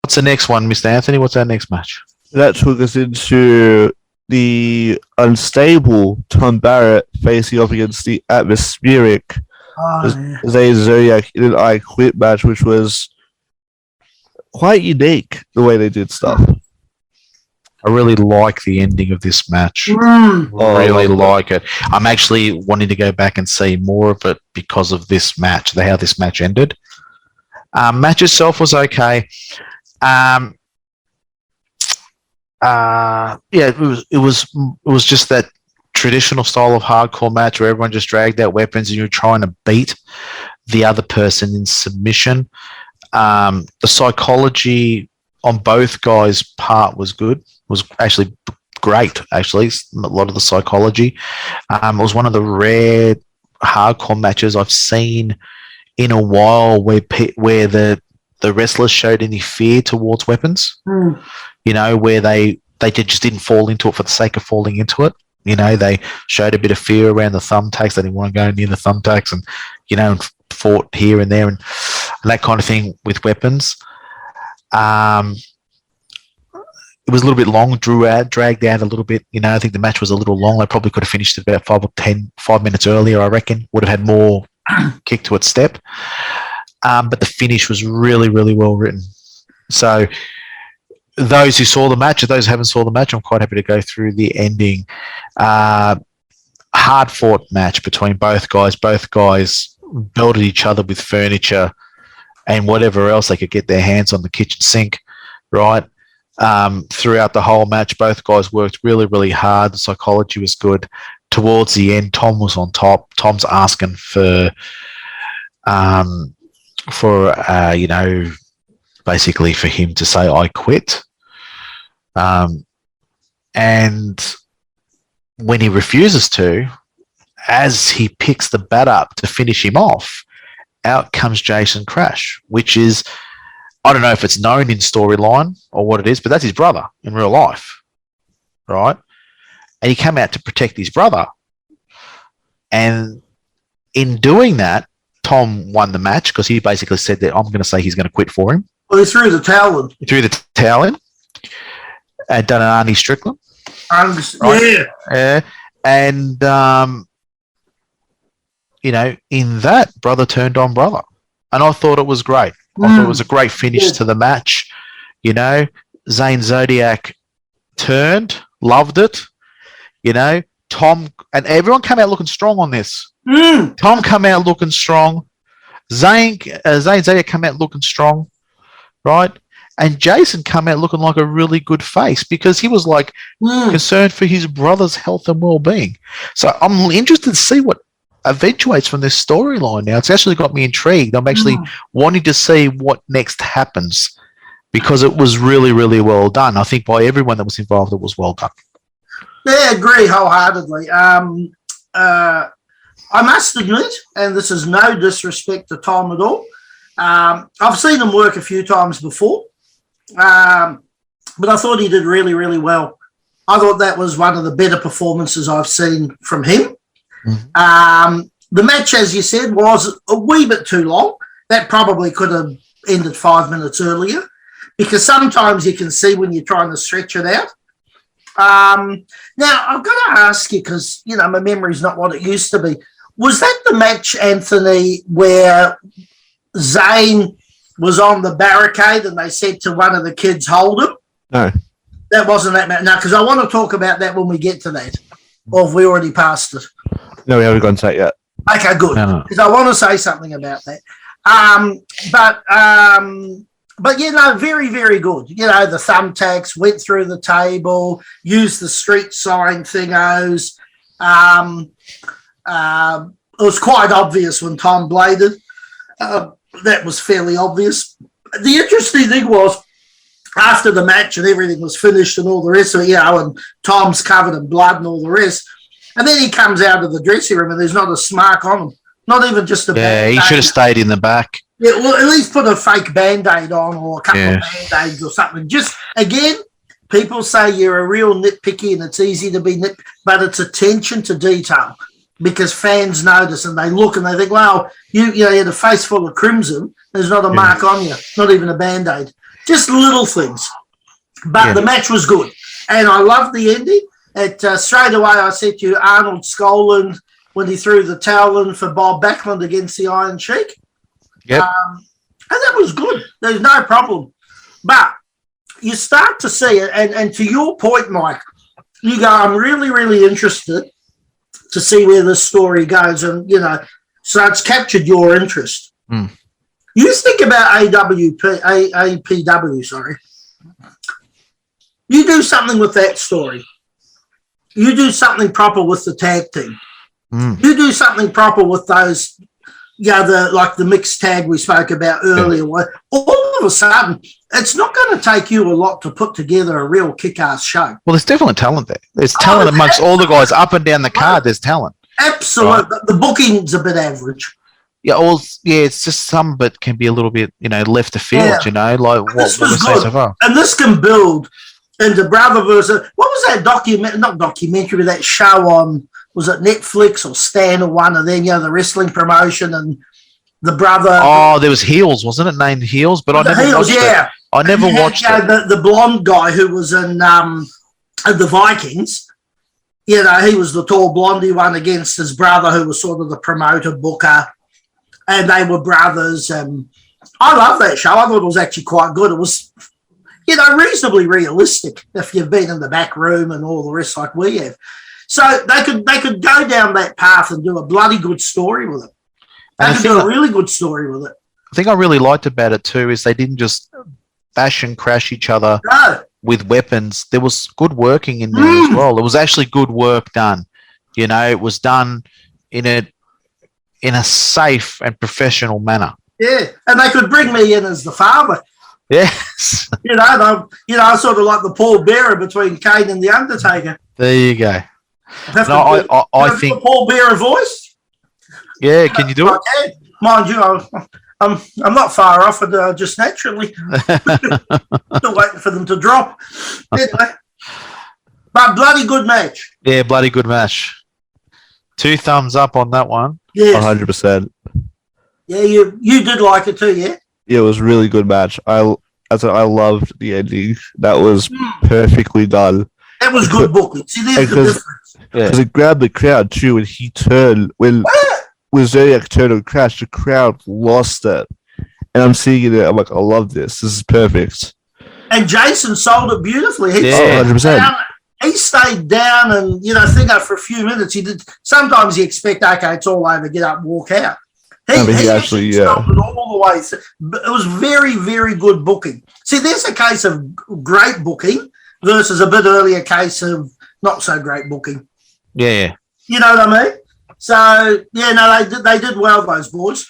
What's the next one, Mr. Anthony? What's our next match? That took us into the unstable Tom Barrett facing off against the atmospheric Zane Zodiac in an I Quit match, which was quite unique the way they did stuff. I really like the ending of this match. Really like it. I'm actually wanting to go back and see more of it because of this match, how this match ended. Match itself was okay. It was just that traditional style of hardcore match where everyone just dragged out weapons and you're trying to beat the other person in submission. The psychology on both guys' part was good. Was actually great. Actually, a lot of the psychology. It was one of the rare hardcore matches I've seen in a while where the wrestlers showed any fear towards weapons. You know, where they just didn't fall into it for the sake of falling into it. You know, they showed a bit of fear around the thumbtacks. They didn't want to go near the thumbtacks, and and fought here and there and that kind of thing with weapons. It was a little bit long, dragged out a little bit. I think the match was a little long. I probably could have finished it about 5 minutes earlier, I reckon. Would have had more kick to its step. But the finish was really, really well written. So those who saw the match, or those who haven't saw the match, I'm quite happy to go through the ending. Hard-fought match between both guys. Both guys belted each other with furniture and whatever else they could get their hands on, the kitchen sink, right? Throughout the whole match, both guys worked really, really hard. The psychology was good. Towards the end, Tom was on top. Tom's asking for basically for him to say, I quit. And when he refuses to, as he picks the bat up to finish him off, out comes Jason Crash, which is, I don't know if it's known in storyline or what it is, but that's his brother in real life, right? And he came out to protect his brother. And in doing that, Tom won the match because he basically said that I'm going to say he's going to quit for him. Well, he threw the towel in. He threw the towel in and done an Arnie Strickland. Right? Yeah. And, in that, brother turned on brother. And I thought it was great. I thought it was a great finish to the match. Zane Zodiac turned, loved it. Tom, and everyone came out looking strong on this. Tom came out looking strong. Zane Zodiac came out looking strong, right? And Jason came out looking like a really good face because he was like concerned for his brother's health and well-being. So I'm interested to see what eventuates from this storyline now. It's actually got me intrigued. I'm actually wanting to see what next happens because it was really, really well done. I think by everyone that was involved, it was well done. Yeah, I agree wholeheartedly. I must admit, and this is no disrespect to Tom at all, I've seen him work a few times before, but I thought he did really, really well. I thought that was one of the better performances I've seen from him. The match, as you said, was a wee bit too long. That probably could have ended 5 minutes earlier because sometimes you can see when you're trying to stretch it out. Now, I've got to ask you because, my memory's not what it used to be. Was that the match, Anthony, where Zane was on the barricade and they said to one of the kids, hold him? No. That wasn't that match. No, because I want to talk about that when we get to that. Or have we already passed it? No, we haven't gone to that yet. Okay, good. Because I want to say something about that. But very, very good. The thumbtacks went through the table, used the street sign thingos. It was quite obvious when Tom bladed. That was fairly obvious. The interesting thing was, after the match and everything was finished and all the rest of it, and Tom's covered in blood and all the rest, and then he comes out of the dressing room and there's not a smark on him. Not even just a Band-Aid. He should have stayed in the back. Yeah, well, at least put a fake Band-Aid on or a couple of Band-Aids or something. Just, again, people say you're a real nitpicky and it's easy to be but it's attention to detail because fans notice and they look and they think, well, you had a face full of crimson. There's not a mark on you, not even a Band-Aid. just little things. But the match was good. And I loved the ending. Straight away, I said to you, Arnold Skoland, when he threw the towel in for Bob Backlund against the Iron Sheik. Yep. And that was good. There's no problem. But you start to see it, and to your point, Mike, you go, I'm really, really interested to see where this story goes. And, so it's captured your interest. Mm. You think about APW, sorry. You do something with that story. You do something proper with the tag team. Mm. You do something proper with those, the mixed tag we spoke about earlier. Yeah. All of a sudden, it's not going to take you a lot to put together a real kick-ass show. Well, there's definitely talent there. There's talent amongst all the guys up and down the card. There's talent. Absolutely. Right? The booking's a bit average. Yeah, it's just some of it can be a little bit, left to field, like what we say so far. And this can build into brother versus, what was that not documentary, that show on, was it Netflix or Stan or one of them, the wrestling promotion and the brother. Oh, there was Heels, wasn't it, named Heels? But I never watched it. I never watched it. The blonde guy who was in the Vikings, he was the tall blondie one against his brother who was sort of the promoter booker, and they were brothers. I love that show. I thought it was actually quite good. It was, reasonably realistic if you've been in the back room and all the rest like we have. So they could go down that path and do a bloody good story with it. They could do a really good story with it. The thing I really liked about it too is they didn't just bash and crash each other with weapons. There was good working in there as well. There was actually good work done. It was done in a safe and professional manner. Yeah, and they could bring me in as the father. Yes. Sort of like the Paul Bearer between Kane and The Undertaker. There you go. I think the Paul Bearer voice. Yeah, can you do it? Okay. Mind you, I'm not far off it just naturally. Still waiting for them to drop. Anyway, but bloody good match. Yeah, bloody good match. 2 thumbs up on that one. Yes. 100%. Yeah, you did like it too, yeah? Yeah, it was a really good match. I loved the ending. That was perfectly done. That was good booking. See, there's the difference. Because it grabbed the crowd too, and he turned when Zodiac turned and crashed. The crowd lost it, and I'm seeing it. I'm like, I love this. This is perfect. And Jason sold it beautifully. 100%. He stayed down and think for a few minutes. He did. Sometimes you expect, okay, it's all over, get up, and walk out. He actually sold it all the way. It was very, very good booking. See, there's a case of great booking versus a bit earlier case of not so great booking. Yeah. You know what I mean? So, they did well, those boys.